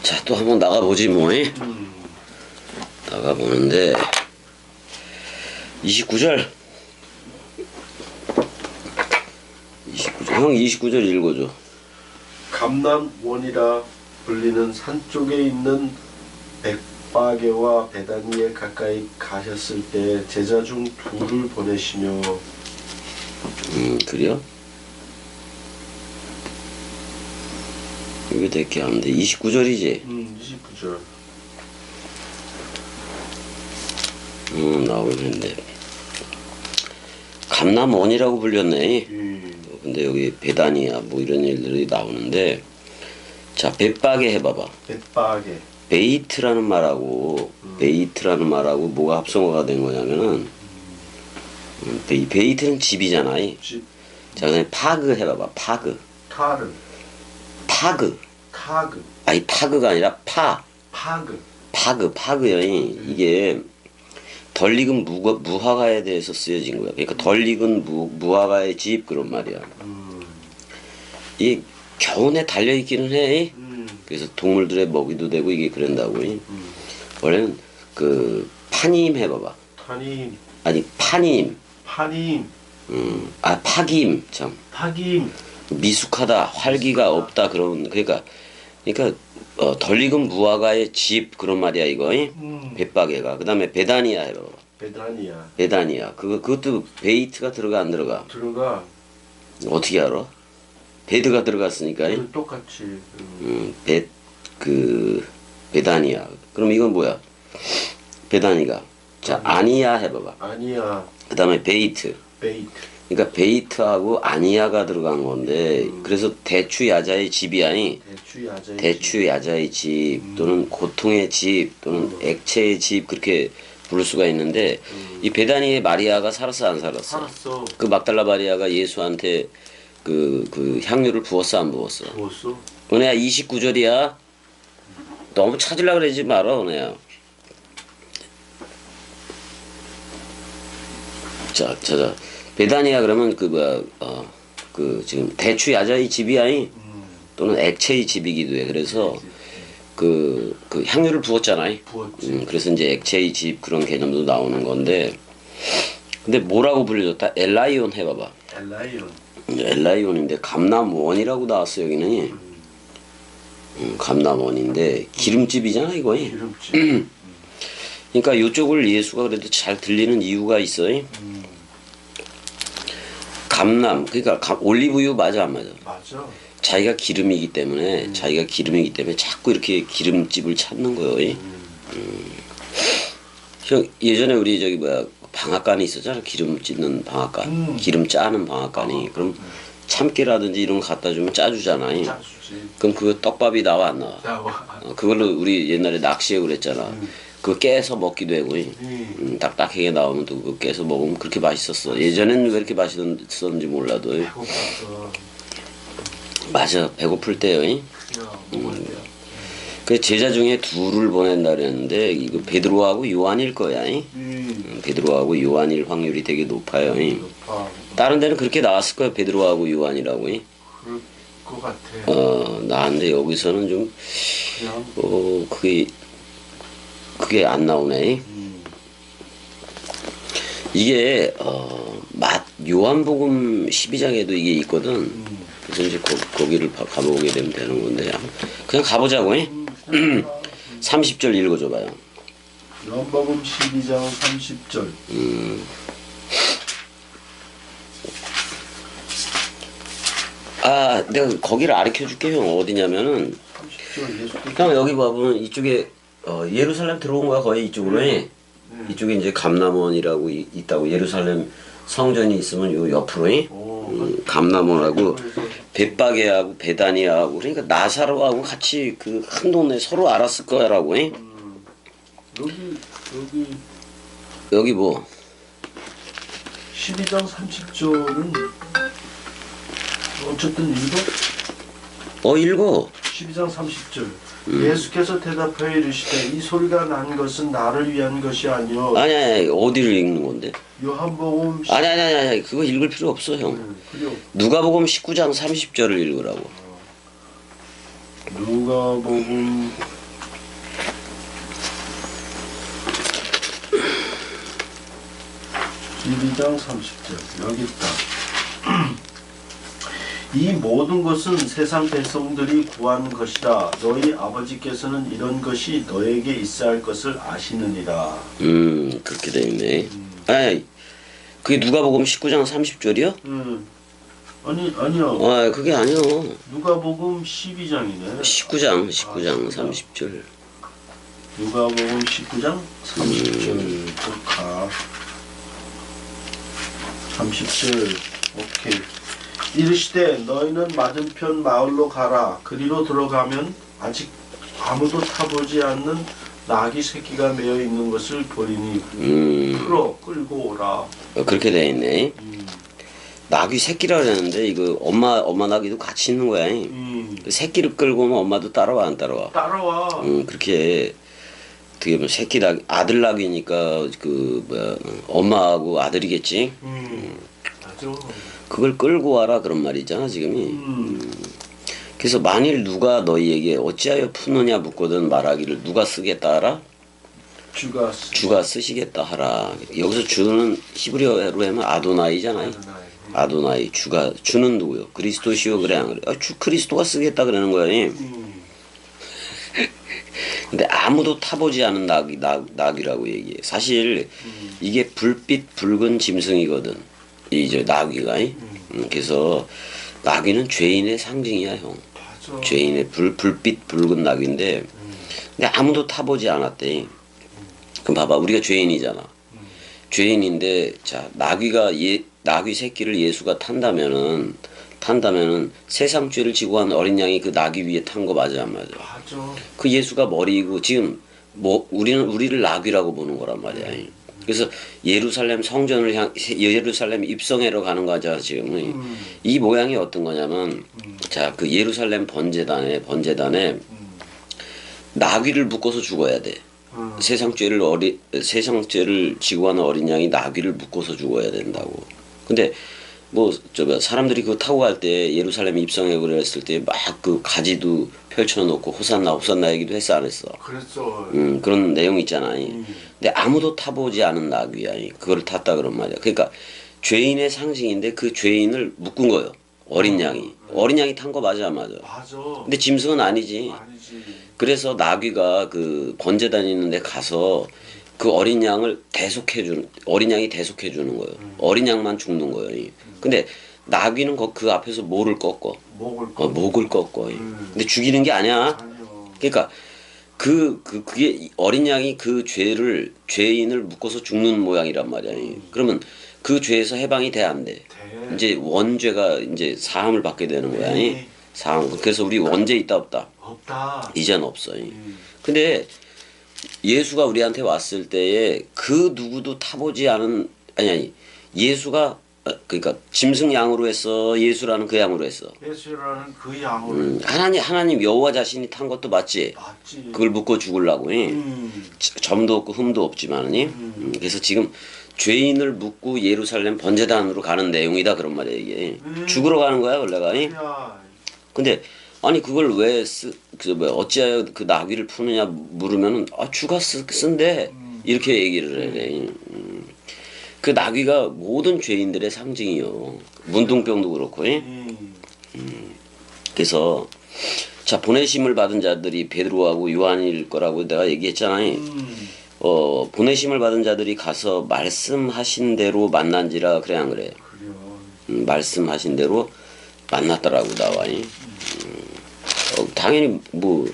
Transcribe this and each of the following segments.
자, 또 한번 나가보지 뭐. 나가보는데 29절 형 29절 읽어줘. 감남원이라 불리는 산 쪽에 있는 백바게와 베다니에 가까이 가셨을 때 제자 중 둘을 보내시며. 그래요? 이게 될게 없는데 29절이지? 29절. 나오긴 했는데 감남원이라고 불렸네. 근데 여기 베다니아 뭐 이런 일들이 나오는데, 자, 벳바게 해봐봐. 벳바게. 베이트라는 말하고 베이트라는 말하고 뭐가 합성어가 된 거냐면은 베이트는 집이잖아. 집. 자, 그냥 파그 해봐봐. 파그. 타르. 파그. 타그. 아니 파그가 아니라 파그. 파그요. 이게 덜 익은 무화과에 대해서 쓰여진 거야. 그러니까 덜 익은 무화과의 집 그런 말이야. 이 겨우내 달려 있기는 해. 그래서 동물들의 먹이도 되고 이게 그런다고. 원래는 그 파님 해봐봐. 타님. 아니 파님. 파님. 아 파김 참. 파김. 미숙하다, 활기가 없다 그런 그러니까 덜 익은 무화과의 집 그런 말이야 이거. 벳바게가. 그다음에 베다니아 해봐봐. 베다니아. 그것도 베이트가 들어가 안 들어가? 들어가. 어떻게 알아? 베드가 들어갔으니까. 똑같이. 베다니아. 그럼 이건 뭐야? 베다니가. 자, 아니야 해봐봐. 아니야. 그다음에 베이트. 그러니까 베이트하고 아니야가 들어간 건데, 그래서 대추야자의 집이야. 대추야자의 집 또는 고통의 집 또는 액체의 집 그렇게 부를 수가 있는데, 이 베다니의 마리아가 살았어 안 살았어? 살았어. 그 막달라 마리아가 예수한테 그 향유를 부었어 안 부었어? 부었어. 은혜야 29절이야. 너무 찾으려고 그러지 마라 은혜야. 자 베다니아 그러면 지금 대추 야자의 집이야. 또는 액체의 집이기도 해. 그래서 그 향유를 부었잖아. 부었지. 그래서 이제 액체의 집 그런 개념도 나오는 건데, 근데 뭐라고 불려졌다? 엘라이온 해봐봐. 엘라이온인데 감남원이라고 나왔어 여기는. 감남원인데 기름집이잖아 이거. 기름집. 그러니까 이쪽을 예수가 그래도 잘 들리는 이유가 있어. 감남 그러니까 올리브유 맞아 안 맞아? 맞아. 자기가 기름이기 때문에 자꾸 이렇게 기름집을 찾는 거예요. 형 예전에 우리 저기 방앗간이 있었잖아. 기름 찢는 방앗간, 기름 짜는 방앗간이. 그럼 참깨라든지 이런 거 갖다 주면 짜주잖아. 짜주지. 그럼 그 떡밥이 나와 안 나와? 나와. 그걸로 우리 옛날에 낚시해 그랬잖아. 그거 깨서 먹기도 하고. 딱딱하게 나오면 또 그거 깨서 먹으면 그렇게 맛있었어. 예전에는 왜 이렇게 맛있었는지 몰라도. 배고팠어. 맞아, 배고플 때요. 그 제자 중에 둘을 보낸다 그랬는데 이거 베드로하고 요한일 거야. 베드로하고 요한일 확률이 되게 높아요. 다른 데는 그렇게 나왔을 거야. 베드로하고 요한이라고. 그럴 것 같아. 나는데 여기서는 좀 그게 안 나오네. 이게 요한복음 12장에도 이게 있거든. 그래서 이제 거기를 가보게 되면 되는 건데 그냥 가보자고. 30절 읽어줘봐요. 요한복음 12장 30절. 내가 거기를 가르쳐줄게. 형 어디냐면은 30절 예수. 형 여기 봐보면 이쪽에 예루살렘 들어온 거야 거의 이쪽으로. 이쪽에 이제 감남원이라고 있다고. 예루살렘 성전이 있으면 요 옆으로. 감남원하고 벳바게하고 베다니아하고 그러니까 나사로하고 같이 그 한 동네 서로 알았을 거야라고. 여기 뭐 12장 30절은 어쨌든 읽어. 12장 30절. 예수께서 대답하여 이르시되 이 소리가 난 것은 나를 위한 것이 아니요. 아니 어디를 읽는 건데? 요한복음 아니 그거 읽을 필요 없어 형. 그래요. 누가복음 19장 30절을 읽으라고. 누가복음 12장 30절 여기 있다. 이 모든 것은 세상 백성들이 구한 것이라 너희 아버지께서는 이런 것이 너에게 있어야 할 것을 아시느니라. 그렇게 돼 있네. 아니 그게 누가복음 19장 30절이요? 아니요. 아 그게 아니요. 누가복음 12장이네. 19장 30절. 누가복음 19장 30절 볼까? 30절 오케이. 이르시되 너희는 맞은편 마을로 가라. 그리로 들어가면 아직 아무도 타보지 않는 나귀 새끼가 매여 있는 것을 보리니 끌고 오라. 그렇게 돼 있네. 나귀 새끼라 그랬는데 이거 엄마 나귀도 같이 있는 거야. 그 새끼를 끌고 오면 엄마도 따라와 안 따라와? 따라와. 그렇게 어떻게 보면 새끼 나귀 아들 나귀니까 그 뭐야 엄마하고 아들이겠지. 맞아. 그걸 끌고 와라 그런 말이잖아 지금이. 그래서 만일 누가 너희에게 어찌하여 푸느냐 묻거든 말하기를 누가 쓰겠다 하라? 주가 쓰시겠다 하라. 여기서 주는 히브리어로 하면 아도나이잖아요. 아도나이 주는 누구요? 그리스도시요 그래 안 그래? 주 그리스도가 쓰겠다 그러는 거야. 근데 아무도 타보지 않은 나귀라고 얘기해. 사실 이게 불빛 붉은 짐승이거든. 이제 나귀가. 그래서 나귀는 죄인의 상징이야 형. 맞아. 죄인의 불빛 붉은 나귀인데 근데 아무도 타보지 않았대. 그럼 봐봐 우리가 죄인이잖아. 죄인인데 자 나귀 새끼를 예수가 탄다면은 세상 죄를 지고 간 어린 양이 그 나귀 위에 탄 거 맞아 안 맞아? 맞아. 그 예수가 머리고 지금 뭐 우리를 나귀라고 보는 거란 말이야. 그래서 예루살렘 성전을 예루살렘 입성회로 가는 거잖아 지금. 이 모양이 어떤 거냐면 자 그 예루살렘 번제단에 나귀를 묶어서 죽어야 돼. 세상 죄를 지고 가는 어린 양이 나귀를 묶어서 죽어야 된다고. 근데 뭐 사람들이 그거 타고 갈 때 예루살렘 입성회 그랬을 때 막 그 가지도 펼쳐놓고 호산나 얘기도 했어 안 했어? 그랬어. 그런 내용 있잖아. 근데 아무도 타보지 않은 나귀야. 그걸 탔다 그런 말이야. 그러니까 죄인의 상징인데 그 죄인을 묶은 거예요. 어린 양이. 어린 양이 탄 거 맞아 안 맞아? 맞아. 근데 짐승은 아니지. 아니지. 그래서 나귀가 그 번제단 있는 데 가서 그 어린 양을 어린 양이 대속해 주는 거예요. 어린 양만 죽는 거예요. 근데 나귀는 그 앞에서 뭐를 꺾어? 목을 꺾어. 근데 죽이는 게 아니야. 아니요. 그러니까 그게 어린 양이 그 죄인을 묶어서 죽는 모양이란 말이야. 그러면 그 죄에서 해방이 돼 안 돼? 이제 원죄가 이제 사함을 받게 되는 거야. 사함. 그래서 우리 원죄 있다 없다? 없다. 이제는 없어. 근데 예수가 우리한테 왔을 때에 그 누구도 타보지 않은 아니 예수가 그러니까 짐승 양으로 했어. 예수라는 그 양으로 했어. 예수라는 그 양으로. 하나님 여호와 자신이 탄 것도 맞지. 맞지. 그걸 묶어 죽으려고. 점도 없고 흠도 없지만은. 그래서 지금 죄인을 묶고 예루살렘 번제단으로 가는 내용이다 그런 말이야 이게. 죽으러 가는 거야 원래가. 근데 아니 그걸 왜 어찌하여 그 나귀를 푸느냐 물으면은 주가 쓴대 이렇게 얘기를 해. 그 나귀가 모든 죄인들의 상징이요. 문둥병도 그렇고. 그래서 자 보내심을 받은 자들이 베드로하고 요한일 거라고 내가 얘기했잖아요. 보내심을 받은 자들이 가서 말씀하신 대로 만난지라 그래 안 그래? 그래요. 말씀하신 대로 만났더라고 나와. 당연히 뭐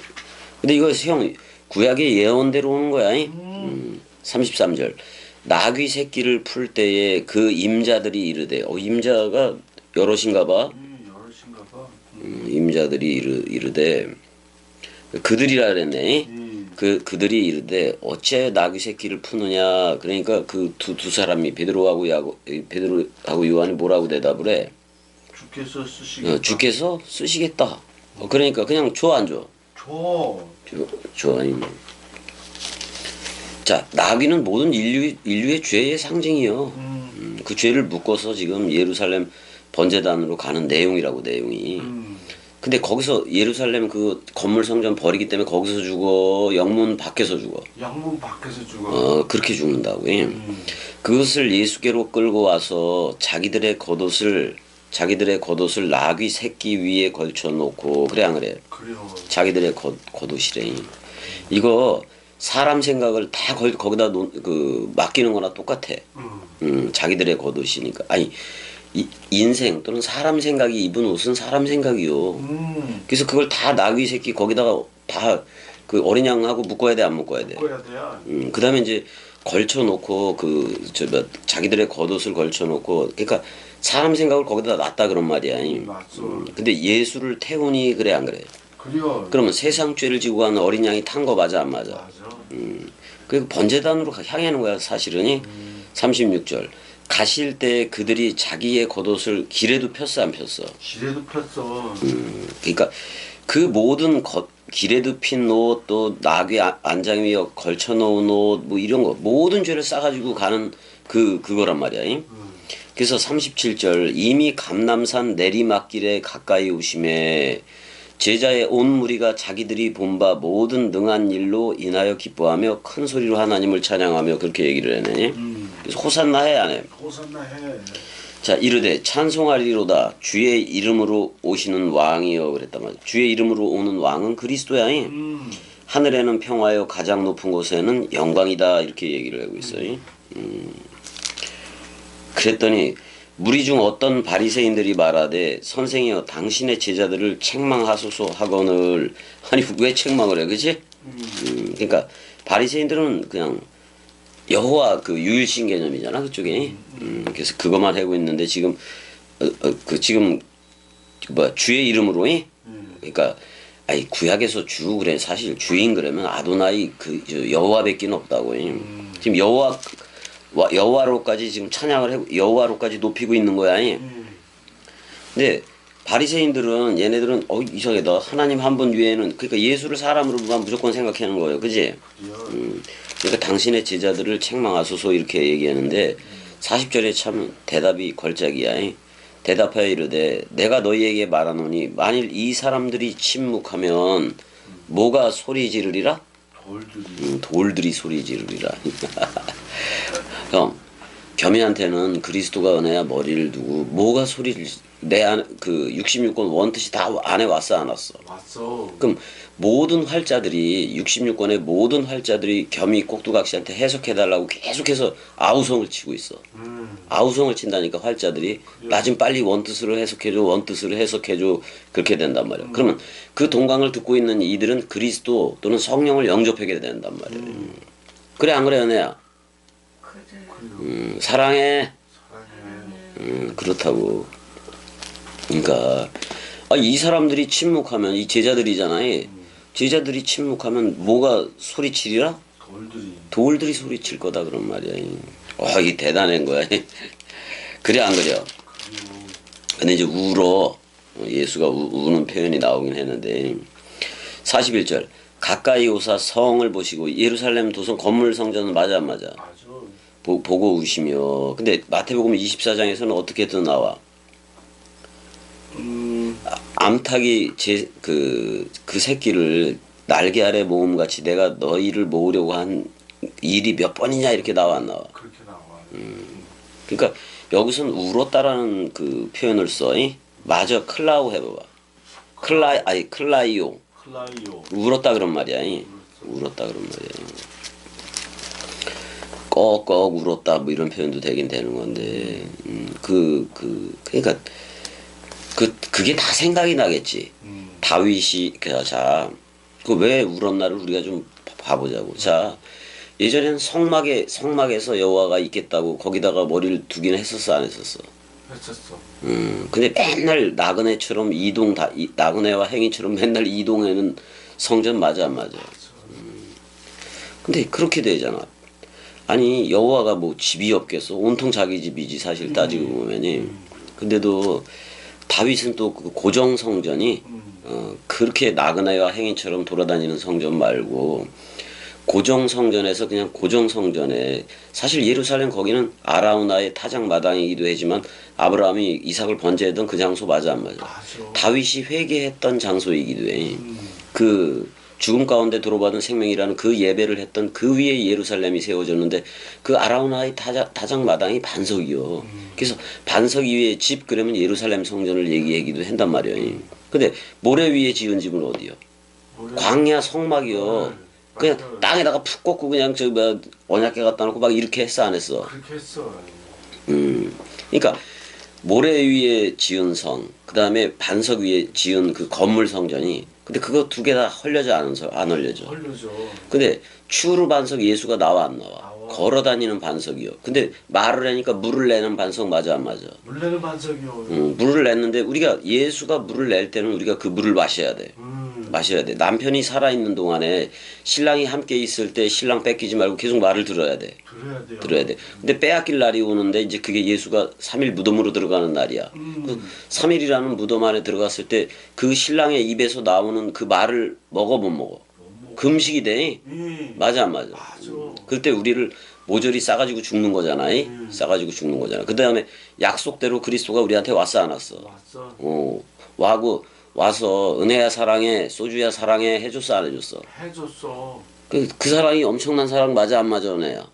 근데 이거 형 구약의 예언대로 오는 거야. 33절 나귀 새끼를 풀 때에 그 임자들이 이르되 임자가 여럿인가 봐. 여럿인가 봐. 임자들이 이르되 그들이라 그랬네. 그들이 이르되 어찌하여 나귀 새끼를 푸느냐. 그러니까 그 두 사람이 베드로하고 요한이 뭐라고 대답을 해? 주께서 쓰시겠다. 주께서 쓰시겠다. 그러니까 그냥 줘 안 줘? 줘. 자 나귀는 모든 인류의 죄의 상징이요. 그 죄를 묶어서 지금 예루살렘 번제단으로 가는 내용이라고 내용이. 근데 거기서 예루살렘 그 건물 성전 버리기 때문에 거기서 죽어, 영문 밖에서 죽어. 영문 밖에서 죽어. 그렇게 죽는다고. 그것을 예수께로 끌고 와서 자기들의 겉옷을 나귀 새끼 위에 걸쳐 놓고 그래 안 그래? 그래요. 자기들의 겉옷이래. 이거 사람 생각을 다 거기다 맡기는 거나 똑같아. 자기들의 겉옷이니까. 아니 인생 또는 사람 생각이 입은 옷은 사람 생각이요. 그래서 그걸 다 나귀 새끼 거기다가 다 그 어린 양하고 묶어야 돼 안 묶어야 돼? 묶어야 돼요. 그다음에 이제 걸쳐놓고 자기들의 겉옷을 걸쳐놓고 그러니까 사람 생각을 거기다 놨다 그런 말이야. 맞죠. 근데 예수를 태우니 그래 안 그래? 그래요. 그러면 세상 죄를 지고 가는 어린 양이 탄 거 맞아 안 맞아? 맞아. 그리고 번제단으로 향하는 거야 사실은. 36절 가실 때 그들이 자기의 겉옷을 길에도 폈어 안 폈어? 길에도 폈어. 그러니까 그 모든 길에도 핀 옷, 또 나귀 안장 위에 걸쳐놓은 옷, 뭐 이런 거 모든 죄를 싸가지고 가는 그거란 말이야. 그래서 37절 이미 감람산 내리막길에 가까이 오심에 제자의 온 무리가 자기들이 본 바 모든 능한 일로 인하여 기뻐하며 큰 소리로 하나님을 찬양하며 그렇게 얘기를 해내니. 그래서 호산나 해 안 해? 호산나 해. 자 이르되 찬송하리로다 주의 이름으로 오시는 왕이여 그랬단 말이야. 주의 이름으로 오는 왕은 그리스도야. 하늘에는 평화요 가장 높은 곳에는 영광이다 이렇게 얘기를 하고 있어요. 그랬더니 무리 중 어떤 바리새인들이 말하되 선생이여 당신의 제자들을 책망하소서 하거늘. 아니 왜 책망을 해 그지? 그러니까 바리새인들은 그냥 여호와 그 유일신 개념이잖아 그쪽에. 그래서 그것만 하고 있는데 지금 지금 주의 이름으로 그러니까 아니 구약에서 주 그래 사실 주인 그러면 아도나이 그 여호와밖에 없다고. 지금 여호와로까지 지금 찬양을 하고 여호와로까지 높이고 있는 거야. 근데 바리새인들은 얘네들은 이상하다 하나님 한 분 외에는 그러니까 예수를 사람으로만 무조건 생각하는 거예요, 그지? 그러니까 당신의 제자들을 책망하소서 이렇게 얘기하는데 40절에 참 대답이 걸작이야. 대답하여 이르되 내가 너희에게 말하노니 만일 이 사람들이 침묵하면 뭐가 소리 지르리라? 돌들이 소리 지르리라. 형 겸이한테는 그리스도가 은혜야 머리를 두고 뭐가 소리를 그 66권 원뜻이 다 안에 왔어 안 왔어? 왔어. 그럼 모든 활자들이 66권의 모든 활자들이 겸이 꼭두각시한테 해석해달라고 계속해서 아우성을 치고 있어. 아우성을 친다니까 활자들이 나 좀 빨리 원뜻으로 해석해줘 원뜻으로 해석해줘 그렇게 된단 말이야. 그러면 그 동강을 듣고 있는 이들은 그리스도 또는 성령을 영접하게 된단 말이야. 그래 안 그래 은혜야? 사랑해. 그렇다고. 그러니까 이 사람들이 침묵하면 이 제자들이잖아요. 제자들이 침묵하면 뭐가 소리치리라? 돌들이 소리칠 거다 그런 말이야. 이게 대단한 거야. 그래 안 그래? 근데 이제 울어. 예수가 우는 표현이 나오긴 했는데 41절 가까이 오사 성을 보시고 예루살렘 도성 건물 성전은 맞아 안 맞아? 보고 우시며. 근데 마태복음 24장에서는 어떻게 또 나와? 암탉이 그 새끼를 날개 아래 모음같이 내가 너희를 모으려고 한 일이 몇 번이냐 이렇게 나와 안 나와? 그렇게 나와. 그러니까 여기서는 울었다라는 그 표현을 써. 맞아 클라우 해봐봐. 클라이오. 울었다 그런 말이야. 울었다 그런 말이야. 꺽꺽 울었다 뭐 이런 표현도 되긴 되는 건데 그러니까 그게 다 생각이 나겠지. 다윗이 자 그 왜 울었나를 우리가 좀 봐보자고. 자 예전에는 성막에서 여호와가 있겠다고 거기다가 머리를 두긴 했었어 안 했었어? 했었어. 근데 맨날 나그네처럼 나그네와 행위처럼 맨날 이동하는 성전 맞아 안 맞아? 근데 그렇게 되잖아. 아니 여호와가 뭐 집이 없겠어? 온통 자기 집이지 사실 따지고 보면이. 근데도 다윗은 또 그 고정 성전이 그렇게 나그네와 행인처럼 돌아다니는 성전 말고 고정 성전에서 그냥 고정 성전에 사실 예루살렘 거기는 아라우나의 타작 마당이기도 하지만 아브라함이 이삭을 번제했던 그 장소 맞아 안 맞아? 맞아. 다윗이 회개했던 장소이기도 해. 그 죽음 가운데 도로받은 생명이라는 그 예배를 했던 그 위에 예루살렘이 세워졌는데 그 아라우나의 타작 마당이 반석이요. 그래서 반석 위에 집 그러면 예루살렘 성전을 얘기하기도 한단 말이에요. 근데 모래 위에 지은 집은 어디요? 광야 성막이요. 그냥 맞아요. 땅에다가 푹 꽂고 그냥 저 뭐 언약궤 갖다 놓고 막 이렇게 했어 안 했어? 그렇게 했어. 그러니까 모래 위에 지은 성, 그 다음에 반석 위에 지은 그 건물 성전이 근데 그거 두 개 다 헐려져 안 헐려져. 헐려져. 근데 추루 반석 예수가 나와 안 나와? 나와. 걸어 다니는 반석이요. 근데 말을 하니까 물을 내는 반석 맞아 안 맞아? 물레는 반석이요. 물을 냈는데 우리가 예수가 물을 낼 때는 우리가 그 물을 마셔야 돼. 마셔야 돼. 남편이 살아있는 동안에 신랑이 함께 있을 때 신랑 뺏기지 말고 계속 말을 들어야 돼. 들어야 돼요. 들어야 돼. 근데 빼앗길 날이 오는데 이제 그게 예수가 3일 무덤으로 들어가는 날이야. 그 3일이라는 무덤 안에 들어갔을 때 그 신랑의 입에서 나오는 그 말을 먹어 못 먹어. 금식이 돼. 맞아 안 맞아? 맞아. 그때 우리를 모조리 싸가지고 죽는 거잖아. 싸가지고 죽는 거잖아. 그 다음에 약속대로 그리스도가 우리한테 왔어 안 왔어? 왔어. 와고 와서 은혜야 사랑해 소주야 사랑해 해줬어 안 해줬어? 해줬어. 그 사랑이 엄청난 사랑 맞아 안 맞아 은혜야?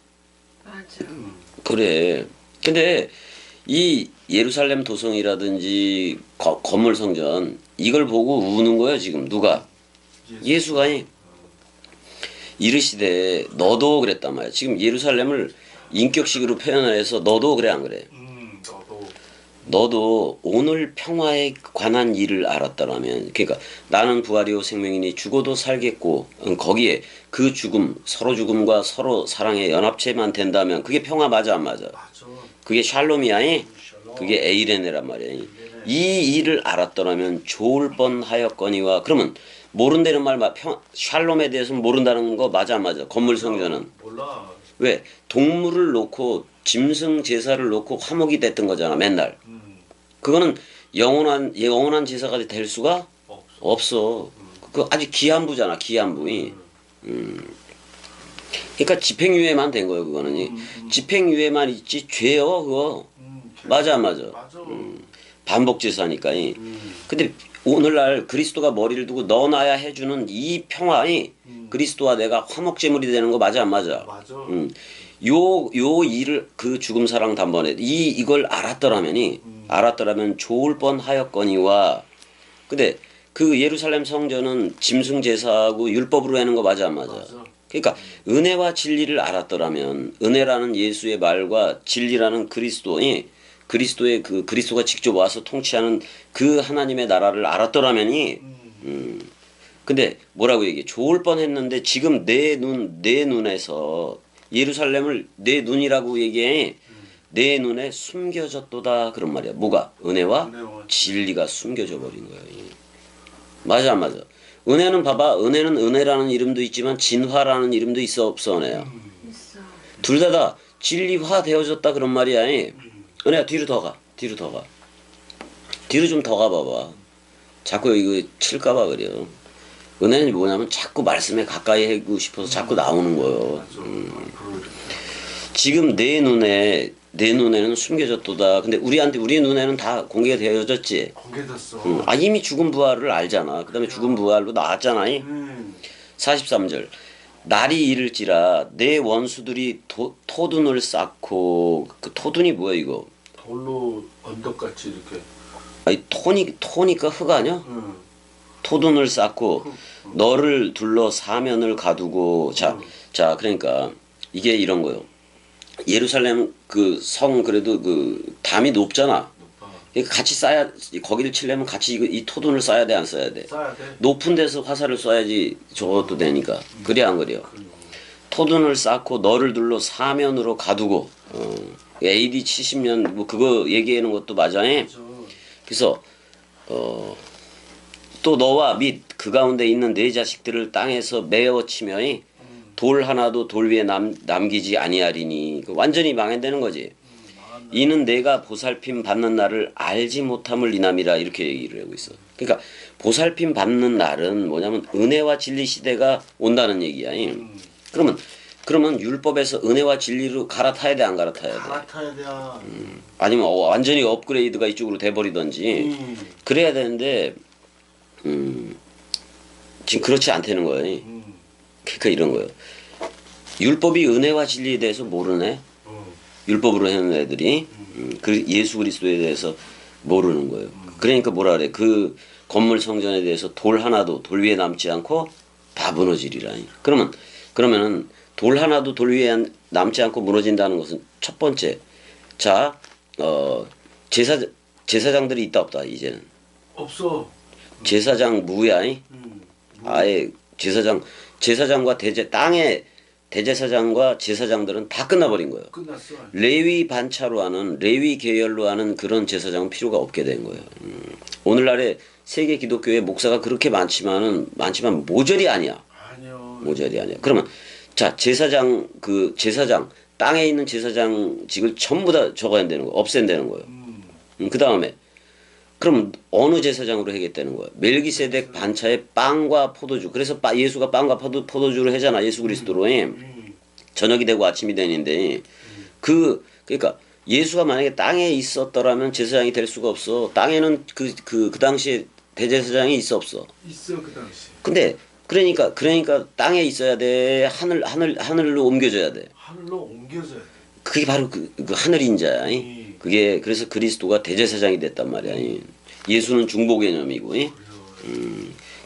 맞아. 그래. 근데 이 예루살렘 도성이라든지 건물 성전 이걸 보고 우는 거야 지금 누가? 예수가 이르시되 너도 그랬단 말이야. 지금 예루살렘을 인격식으로 표현을 해서 너도 그래 안 그래? 너도 오늘 평화에 관한 일을 알았다라면 그러니까 나는 부활이요 생명이니 죽어도 살겠고 거기에 그 죽음 서로 죽음과 서로 사랑의 연합체만 된다면 그게 평화 맞아 안 맞아? 맞아. 그게 샬롬이야. 샬롬. 그게 에이레네란 말이야. 이 일을 알았더라면 좋을 뻔하였거니와 그러면 모른다는 말 샬롬에 대해서는 모른다는 거 맞아 안 맞아? 건물 성전은 몰라. 왜 동물을 놓고 짐승 제사를 놓고 화목이 됐던 거잖아 맨날. 그거는 영원한 제사가 될 수가 없어. 그 아주 기한부잖아 기한부. 그러니까 집행유예만 된 거예요 그거는. 집행유예만 있지 죄요 그거. 맞아 안 맞아? 맞아. 반복제사니까. 근데 오늘날 그리스도가 머리를 두고 너 나야 해주는 이 평화이 그리스도와 내가 화목제물이 되는 거 맞아 안 맞아? 맞아. 요 일을 그 죽음 사랑 단번에 이걸 알았더라면 좋을 뻔하였거니와 근데 그 예루살렘 성전은 짐승 제사하고 율법으로 하는 거 맞아 안 맞아? 맞아. 그러니까 은혜와 진리를 알았더라면 은혜라는 예수의 말과 진리라는 그리스도의 그 그리스도가 직접 와서 통치하는 그 하나님의 나라를 알았더라면이 근데 뭐라고 얘기해? 좋을 뻔했는데 지금 내 눈에서 예루살렘을 내 눈이라고 얘기해. 내 눈에 숨겨졌도다 그런 말이야. 뭐가? 은혜와 진리가 숨겨져 버린 거야. 맞아 안 맞아? 은혜는 봐봐. 은혜는 은혜라는 이름도 있지만 진화라는 이름도 있어 없어 은혜야? 있어. 둘 다 진리화 되어졌다 그런 말이야. 은혜야 뒤로 더 가. 뒤로 좀 더 가봐봐. 자꾸 이거 칠까봐 그래요. 은혜는 뭐냐면 자꾸 말씀에 가까이 하고 싶어서 자꾸 나오는 거예요. 지금 내 눈에는 숨겨졌도다. 근데 우리 눈에는 다 공개되어졌지. 공개됐어. 이미 죽은 부활을 알잖아. 그 다음에 죽은 부활로 나왔잖아. 43절. 날이 이를지라 내 원수들이 토둔을 쌓고 그 토둔이 뭐야 이거? 돌로 언덕같이 이렇게. 아니 토니까 흙 아니야? 토둔을 쌓고 너를 둘러 사면을 가두고 자 그러니까 이게 이런 거요. 예루살렘 그 성 그래도 그 담이 높잖아. 그러니까 같이 쌓야 거기를 치려면 같이 이 토둔을 쌓아야 돼 안 쌓아야 돼? 쌓아야 돼. 높은 데서 화살을 쏴야지 저것도 되니까. 그래 안 그래요? 토둔을 쌓고 너를 둘러 사면으로 가두고 AD 70년 뭐 그거 얘기하는 것도 맞아. 그래서 또 너와 및 그 가운데 있는 네 자식들을 땅에서 메어치며 돌 하나도 돌 위에 남기지 아니하리니 완전히 망한다는 거지. 이는 내가 보살핌 받는 날을 알지 못함을 이남이라 이렇게 얘기를 하고 있어. 그러니까 보살핌 받는 날은 뭐냐면 은혜와 진리 시대가 온다는 얘기야. 그러면 율법에서 은혜와 진리로 갈아타야 돼, 안 갈아타야 돼? 갈아타야 돼. 아니면 완전히 업그레이드가 이쪽으로 돼버리던지 그래야 되는데 지금 그렇지 않다는 거예요. 그러니까 이런 거예요. 율법이 은혜와 진리에 대해서 모르네. 율법으로 하는 애들이 그 예수 그리스도에 대해서 모르는 거예요. 그러니까 뭐라 그래? 그 건물 성전에 대해서 돌 하나도 돌 위에 남지 않고 다 무너지리라니. 그러면은 돌 하나도 돌 위에 남지 않고 무너진다는 것은 첫 번째, 자, 제사장들이 있다 없다 이제는. 없어. 제사장 무야. 아예 제사장과 땅의 대제사장과 제사장들은 다 끝나버린 거예요. 끝났어. 레위 반차로 하는 레위 계열로 하는 그런 제사장은 필요가 없게 된 거예요. 오늘날에 세계 기독교에 목사가 그렇게 많지만 모조리 아니야. 아니요. 모조리 아니야. 그러면 자 제사장 땅에 있는 제사장직을 전부 다 적어야 되는 거, 없앤다는 거예요. 그 다음에 그럼 어느 제사장으로 하겠다는 거예요? 멜기세덱 반차에 빵과 포도주. 그래서 예수가 빵과 포도주를 하잖아. 예수 그리스도로. 저녁이 되고 아침이 되는데 그러니까 예수가 만약에 땅에 있었더라면 제사장이 될 수가 없어. 땅에는 그 당시에 대제사장이 있어 없어? 있어 그 당시. 근데 그러니까 땅에 있어야 돼. 하늘로 옮겨져야 돼. 하늘로 옮겨져야 돼. 그게 바로 그 하늘 인자야. 그게 그래서 그리스도가 대제사장이 됐단 말이야. 예수는 중보 개념이고.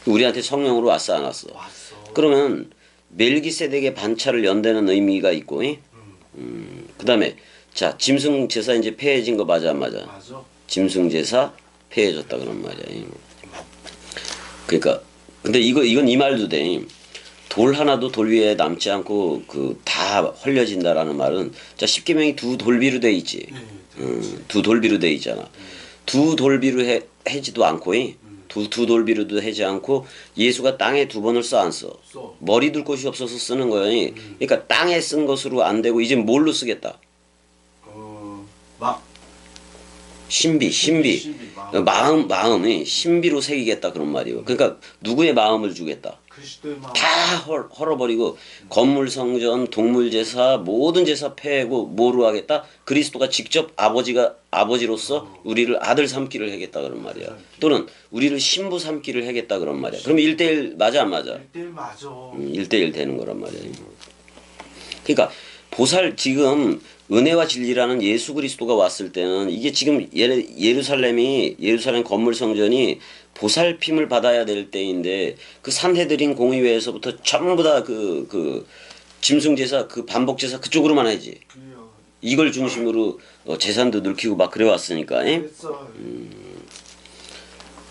우리한테 성령으로 왔어 안 왔어? 왔어. 그러면 멜기세덱의 반차를 연대는 의미가 있고. 그다음에 자 짐승 제사 이제 폐해진 거 맞아 안 맞아? 맞아. 짐승 제사 폐해졌다 그런 말이야. 그러니까 근데 이건 이 말도 돼. 돌 하나도 돌 위에 남지 않고 다 헐려진다라는 말은 자 십계명이 두 돌비로 돼 있지. 두 돌비로 돼 있잖아. 두 돌비로 해지도 않고 두 돌비로도 해지 않고 예수가 땅에 두 번을 써 안 써? 머리 둘 곳이 없어서 쓰는 거예요. 그러니까 땅에 쓴 것으로 안 되고 이제 뭘로 쓰겠다? 신비. 마음이 신비로 새기겠다 그런 말이에요. 그러니까 누구의 마음을 주겠다? 그리스도의 마음. 다 헐어버리고 건물 성전, 동물 제사, 모든 제사 폐하고 뭐로 하겠다? 그리스도가 직접 아버지로서 우리를 아들 삼기를 하겠다 그런 말이야. 또는 우리를 신부 삼기를 하겠다 그런 말이야. 그럼 1대1 맞아 안 맞아? 1대1 맞아. 1대1 되는 거란 말이야. 그러니까 지금 은혜와 진리라는 예수 그리스도가 왔을 때는 이게 지금 예루살렘 건물 성전이 보살핌을 받아야 될 때인데 그 산헤드린 공의회에서부터 전부 다 그 짐승 제사 그 반복 제사 그쪽으로만 하지. 이걸 중심으로 재산도 늘키고 막 그래 왔으니까.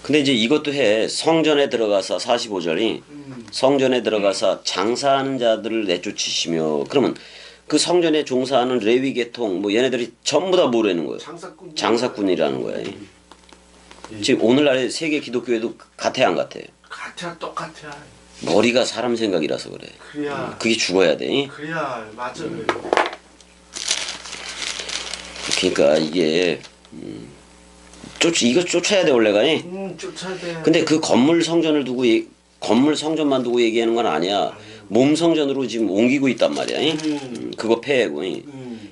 근데 이제 이것도 해. 성전에 들어가서 45절이 성전에 들어가서 장사하는 자들을 내쫓으시며 그러면 그 성전에 종사하는 레위 계통 뭐 얘네들이 전부 다 뭐라는 거예요? 장사꾼이라는 거야. 지금 오늘날의 세계 기독교에도 같아 안 같아? 같아 똑같아. 머리가 사람 생각이라서 그래. 그래야. 그게 죽어야 돼. 그래야 맞아. 그러니까 이게 이거 쫓아야 돼 원래가. 쫓아야 돼. 근데 그 건물 성전을 두고 건물 성전만 두고 얘기하는 건 아니야. 몸 성전으로 지금 옮기고 있단 말이야. 그거 폐해고.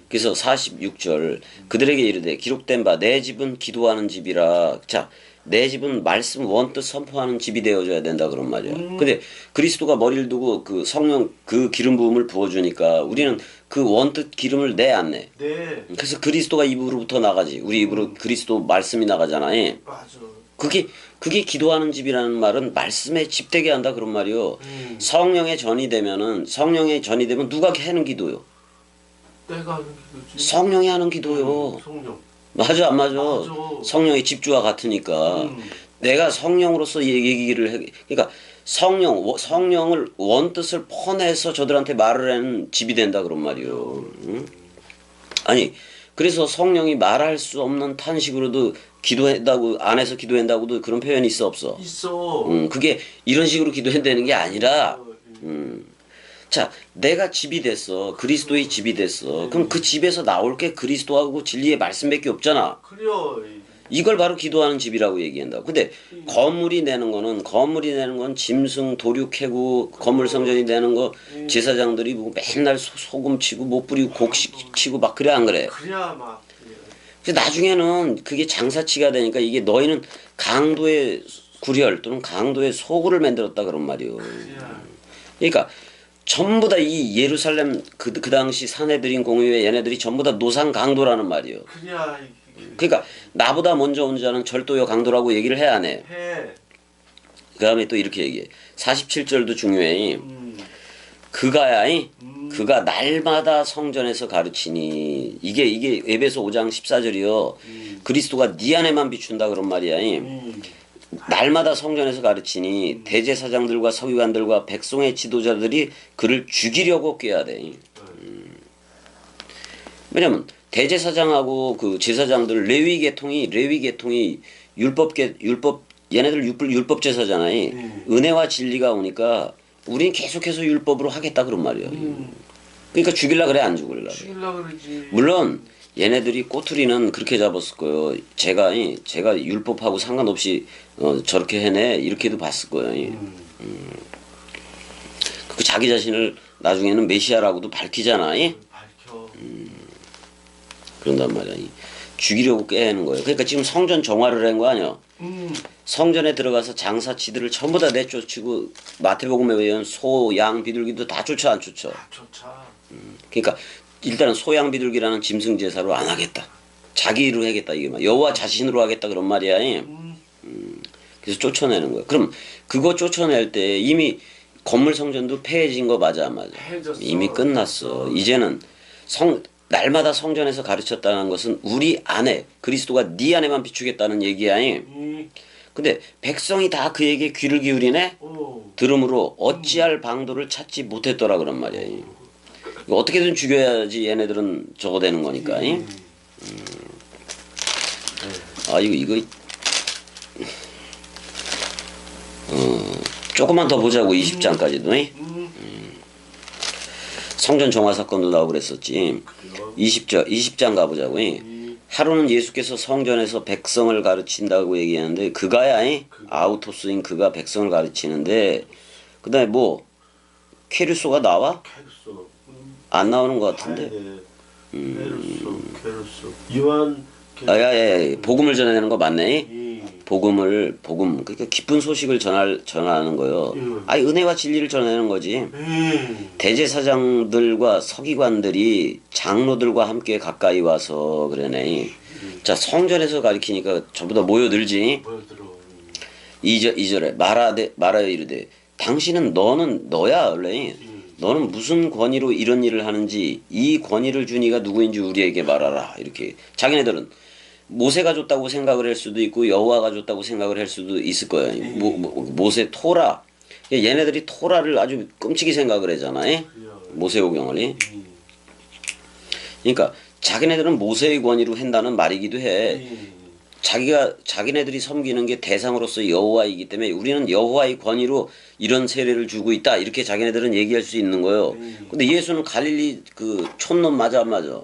그래서 46절 그들에게 이르되 기록된 바 내 집은 기도하는 집이라. 자, 내 집은 말씀 원뜻 선포하는 집이 되어줘야 된다 그런 말이야. 근데 그리스도가 머리를 두고 그 성령 그 기름 부음을 부어주니까 우리는 그 원뜻 기름을 내 안 내? 네. 그래서 그리스도가 입으로부터 나가지. 우리 입으로 그리스도 말씀이 나가잖아. 맞아. 그게 기도하는 집이라는 말은 말씀에 집되게 한다 그런 말이요. 성령의 전이 되면 누가 하는 기도요? 내가 하는 기도지. 성령이 하는 기도요. 성령. 맞아 안 맞아? 맞아. 성령의 집주와 같으니까 내가 성령으로서 얘기를 해. 그러니까 성령을 원뜻을 퍼내서 저들한테 말을 하는 집이 된다 그런 말이요. 아니 그래서 성령이 말할 수 없는 탄식으로도 기도한다고 안에서 기도한다고도 그런 표현이 있어 없어? 있어. 그게 이런 식으로 기도한다는 게 아니라 자 내가 집이 됐어. 그리스도의 집이 됐어. 그럼 그 집에서 나올 게 그리스도하고 진리의 말씀밖에 없잖아. 그래요. 이걸 바로 기도하는 집이라고 얘기한다. 근데 건물이 내는 건 짐승 도류 캐고 건물 성전이 내는 거 제사장들이 뭐 맨날 소금 치고 못 뿌리고 곡식 치고 막 그래 안 그래? 그래야 막 그래서 나중에는 그게 장사치가 되니까 이게 너희는 강도의 구렬 또는 강도의 소굴을 만들었다 그런 말이요. 그래야 그러니까 전부 다 이 예루살렘 그 당시 사내들인 공의회 얘네들이 전부 다 노상 강도라는 말이요. 그래야 그러니까 나보다 먼저 온 자는 절도요 강도라고 얘기를 해야 안 해. 해. 그 다음에 또 이렇게 얘기해. 47절도 중요해. 그가야, 그가 날마다 성전에서 가르치니 이게 에베소 5장 14절이요. 그리스도가 네 안에만 비춘다 그런 말이야. 날마다 성전에서 가르치니 대제사장들과 서기관들과 백성의 지도자들이 그를 죽이려고 꾀야 돼. 왜냐면 대제사장하고 그 제사장들 레위 계통이 율법 얘네들 율법 제사잖아요. 은혜와 진리가 오니까 우린 계속해서 율법으로 하겠다 그런 말이야. 그러니까 죽일라 그래 안 죽일라 그래. 죽일라 그러지. 물론 얘네들이 꼬투리는 그렇게 잡았을 거예요. 제가 율법하고 상관없이 저렇게 해내 이렇게도 봤을 거예요. 그 자기 자신을 나중에는 메시아라고도 밝히잖아. 밝혀. 그런단 말이야. 죽이려고 꾀하는 거예요. 그러니까 지금 성전 정화를 한 거 아니야. 성전에 들어가서 장사치들을 전부 다 내쫓고 마태복음에 의한 소, 양, 비둘기도 다 쫓아 안 쫓아. 다 쫓아. 그러니까 일단은 소, 양, 비둘기라는 짐승 제사로 안 하겠다. 자기로 하겠다 이게 말. 여호와 자신으로 하겠다 그런 말이야. 그래서 쫓아내는 거야. 그럼 그거 쫓아낼 때 이미 건물 성전도 폐해진 거 맞아 안 맞아? 폐해졌어. 이미 끝났어. 이제는 날마다 성전에서 가르쳤다는 것은 우리 안에 그리스도가 네 안에만 비추겠다는 얘기야. 근데 백성이 다 그에게 귀를 기울이네. 들음으로 어찌할 방도를 찾지 못했더라 그런 말이야. 이거 어떻게든 죽여야지 얘네들은 저거 되는 거니까. 아 이거 조금만 더 보자고 20장까지도. 성전 정화 사건도 나오고 그랬었지. 20장 가보자고. 하루는 예수께서 성전에서 백성을 가르친다고 얘기하는데 그가야 아우토스인 그가 백성을 가르치는데 그 다음에 뭐 케르소가 나와? 케르소. 안 나오는 것 같은데. 케르소. 요한. 야야야 복음을 전해내는 거 맞네. 복음 그러니까 기쁜 소식을 전하는 거요. 아니 은혜와 진리를 전하는 거지. 대제사장들과 서기관들이 장로들과 함께 가까이 와서 그러네. 자 성전에서 가리키니까 전부 다 모여들지. 2절에 말하여 이르되 당신은 너야 원래 너는 무슨 권위로 이런 일을 하는지 이 권위를 준 이가 누구인지 우리에게 말하라. 이렇게 자기네들은 모세가 줬다고 생각을 할 수도 있고 여호와가 줬다고 생각을 할 수도 있을 거예요. 모세 토라. 얘네들이 토라를 아주 끔찍이 생각을 하잖아요. 모세오경을. 그러니까 자기네들은 모세의 권위로 한다는 말이기도 해. 자기네들이 섬기는 게 대상으로서 여호와이기 때문에 우리는 여호와의 권위로 이런 세례를 주고 있다. 이렇게 자기네들은 얘기할 수 있는 거예요. 근데 예수는 갈릴리 그 촌놈 맞아 안 맞아?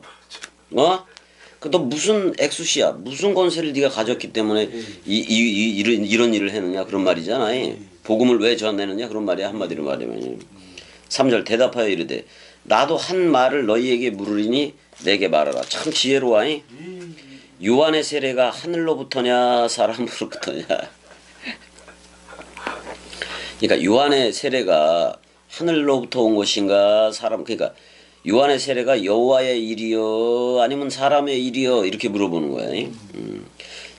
너 무슨 엑수시야? 무슨 권세를 네가 가졌기 때문에 이런 일을 했느냐 그런 말이잖아. 복음을 왜 전하느냐 그런 말이야 한마디로 말하면. 3절 대답하여 이르되 나도 한 말을 너희에게 물으리니 내게 말하라. 참 지혜로워. 요한의 세례가 하늘로부터냐 사람으로부터냐. 그러니까 요한의 세례가 하늘로부터 온 것인가 그러니까 요한의 세례가 여호와의 일이요 아니면 사람의 일이요 이렇게 물어보는 거야.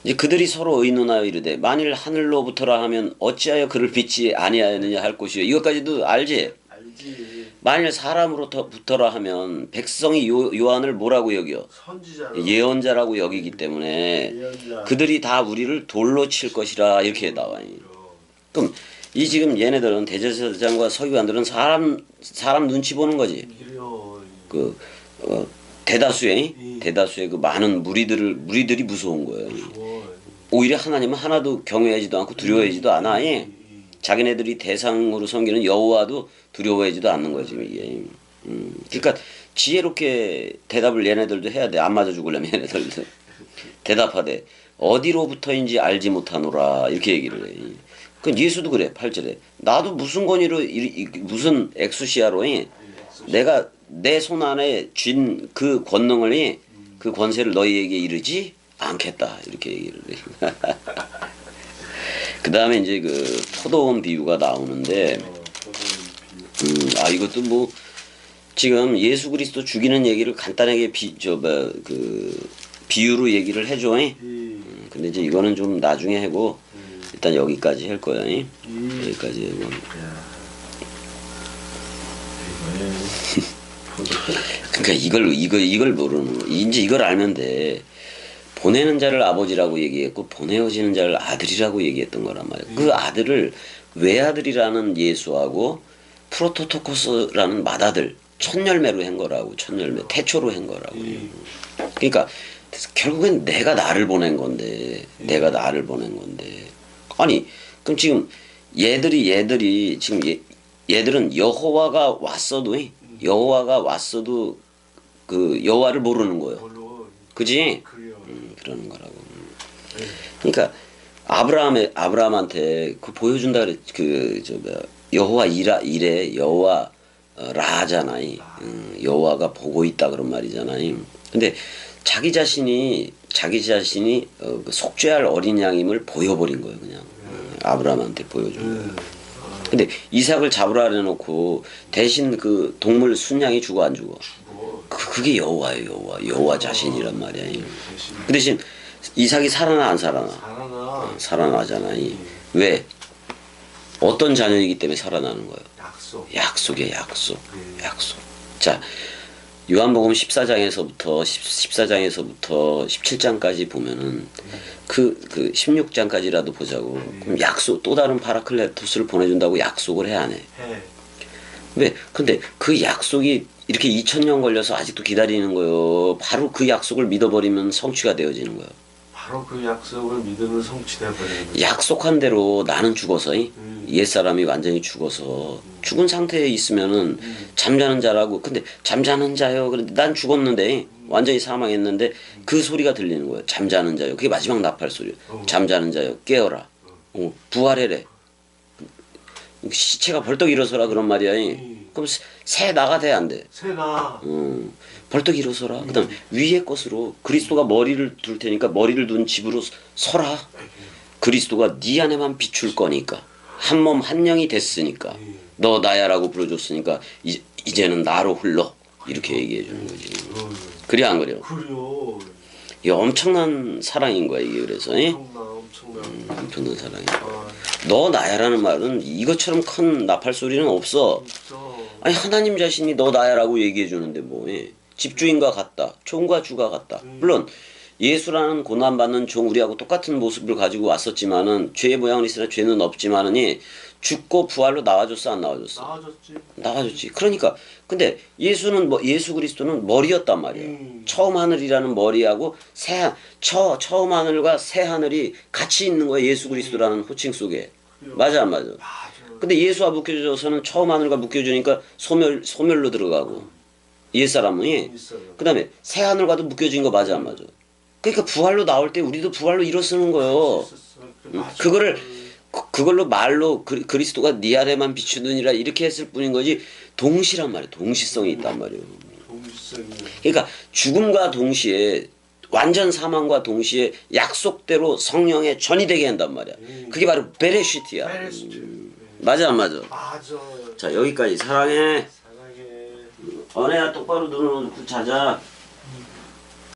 이제 그들이 서로 의논하여 이르되 만일 하늘로부터라 하면 어찌하여 그를 믿지 아니하였느냐 할 것이요. 이것까지도 알지? 만일 사람으로부터라 하면 백성이 요한을 뭐라고 여겨? 선지자로. 예언자라고 여기기 때문에 그들이 다 우리를 돌로 칠 것이라 이렇게 나와요. 그럼 이 지금 얘네들은 대제사장과 서기관들은 사람 눈치 보는 거지. 대다수의 그 많은 무리들이 무서운 거예요. 오히려 하나님은 하나도 경외하지도 않고 두려워하지도 않아. 자기네들이 대상으로 섬기는 여호와도 두려워하지도 않는 거지 이게. 그러니까 지혜롭게 대답을 얘네들도 해야 돼. 안 맞아 죽으려면 얘네들도 대답하되 어디로부터인지 알지 못하노라 이렇게 얘기를 해. 그 예수도 그래 8절에 나도 무슨 권위로 무슨 엑수시아로 내가 내 손 안에 쥔 그 권능을 그 권세를 너희에게 이르지 않겠다 이렇게 얘기를 해. 그 다음에 이제 그 포도원 비유가 나오는데 이것도 뭐 지금 예수 그리스도 죽이는 얘기를 간단하게 비유로 얘기를 해줘. 근데 이제 이거는 좀 나중에 하고 일단 여기까지 할 거야. 여기까지 하고. 그러니까 이걸 모르는 거. 이제 이걸 알면 돼. 보내는 자를 아버지라고 얘기했고 보내어지는 자를 아들이라고 얘기했던 거란 말이야. 그 아들을 외아들이라는 예수하고 프로토토코스라는 맏아들 첫 열매로 한 거라고. 첫 열매 태초로 한 거라고. 그러니까 결국엔 내가 나를 보낸 건데 내가 나를 보낸 건데 아니 그럼 지금 얘들이 지금 얘들은 여호와가 왔어도 그 여호와를 모르는 거예요. 그지? 그러는 거라고. 그러니까 아브라함한테 그 보여준다 그래. 여호와 이래 여호와 라잖아. 여호와가 보고 있다 그런 말이잖아. 근데 자기 자신이 그 속죄할 어린 양임을 보여버린 거예요. 그냥 아브라함한테 보여준 거예요. 근데 이삭을 잡으라 해놓고 대신 그 동물 순양이 죽어 안 죽어? 그게 여호와예요. 여호와 자신이란 말이야. 그 대신 이삭이 살아나 안 살아나? 살아나잖아. 왜? 어떤 자녀이기 때문에 살아나는 거예요? 약속이야 약속. 자 요한복음 14장에서부터 17장까지 보면은 그 16장까지라도 보자고. 그럼 약속 또 다른 파라클레토스를 보내준다고 약속을 해 안 해? 왜? 근데 그 약속이 이렇게 2000년 걸려서 아직도 기다리는 거예요. 바로 그 약속을 믿어버리면 성취가 되어지는 거예요. 바로 그 약속을 믿으면 성취돼 버리는 거예요. 약속한 대로 나는 죽어서 옛사람이 완전히 죽어서 죽은 상태에 있으면은 잠자는 자라고. 근데 잠자는 자요. 그런데 난 죽었는데 완전히 사망했는데 그 소리가 들리는 거예요. 잠자는 자요. 그게 마지막 나팔 소리예요. 잠자는 자요. 깨어라. 부활해래. 시체가 벌떡 일어서라 그런 말이야. 그럼 새 나가 돼 안 돼? 새 나. 벌떡 일어서라. 그다음 위의 것으로 그리스도가 머리를 둘 테니까 머리를 둔 집으로 서라. 그리스도가 네 안에만 비출 거니까 한 몸 한 영이 됐으니까 너 나야라고 불러줬으니까 이제는 나로 흘러 이렇게 얘기해 주는 거지. 그래 안 그래요? 그래요. 이 엄청난 사랑인 거야 이게. 그래서 엄청난 사랑이. 너 나야라는 말은 이것처럼 큰 나팔 소리는 없어. 아니 하나님 자신이 너 나야라고 얘기해 주는데 뭐. 집주인과 같다. 종과 주가 같다. 물론 예수라는 고난받는 종 우리하고 똑같은 모습을 가지고 왔었지만은 죄의 모양은 있으나 죄는 없지만은 죽고 부활로 나와줬어 안 나와줬어? 나와줬지. 그러니까 근데 예수 그리스도는 머리였단 말이야. 처음 하늘이라는 머리하고 처음 하늘과 새 하늘이 같이 있는 거야. 예수 그리스도라는 호칭 속에. 맞아 안 맞아? 근데 예수와 묶여져서는 처음 하늘과 묶여주니까 소멸로 들어가고. 옛사람은 그 다음에 새 하늘과도 묶여진 거 맞아 안 맞아? 그러니까 부활로 나올 때 우리도 부활로 일어서는 거예요. 그걸로 말로 그리스도가 네 안에만 비추느니라 이렇게 했을 뿐인 거지 동시란 말이에요. 동시성이 있단 말이에요. 그러니까 죽음과 동시에 완전 사망과 동시에 약속대로 성령에 전이 되게 한단 말이야. 그게 바로 베레시트야. 맞아 안 맞아? 맞아. 자 여기까지. 사랑해. 언혜야 똑바로 눈을 놓고 자자.